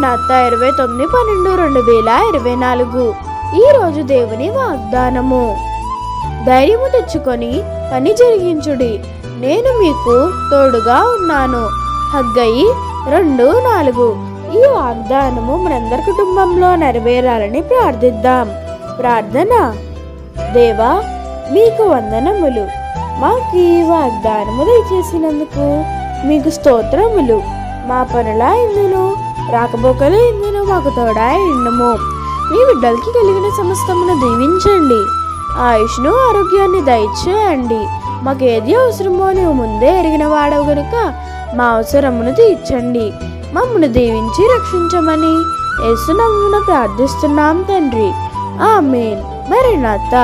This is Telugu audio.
మరణాత 29/12/2024. ఈరోజు దేవుని వాగ్దానము. ధైర్యము తెచ్చుకొని పని జరిగించుడి, నేను మీకు తోడుగా ఉన్నాను. హగ్గయి 2:4. ఈ వాగ్దానము మనందరి కుటుంబంలో నెరవేరాలని ప్రార్థిద్దాం. ప్రార్థన. దేవా, మీకు వందనములు. మాకు ఈ వాగ్దానము దయచేసినందుకు మీకు స్తోత్రములు. మా పనుల ఇందును రాకపోకల ఇందును మాకు తోడా ఎండము. మీ బిడ్డలకి కలిగిన సమస్తమును దీవించండి. ఆయుష్ను ఆరోగ్యాన్ని దయచేయండి. మాకేది అవసరమో నీవు ముందే ఎరిగిన వాడవు గనుక మా అవసరమును తీర్చండి. మమ్మను దీవించి రక్షించమని యేసు నామమున ప్రార్థిస్తున్నాం తండ్రి. ఆమేన్. మరణాత.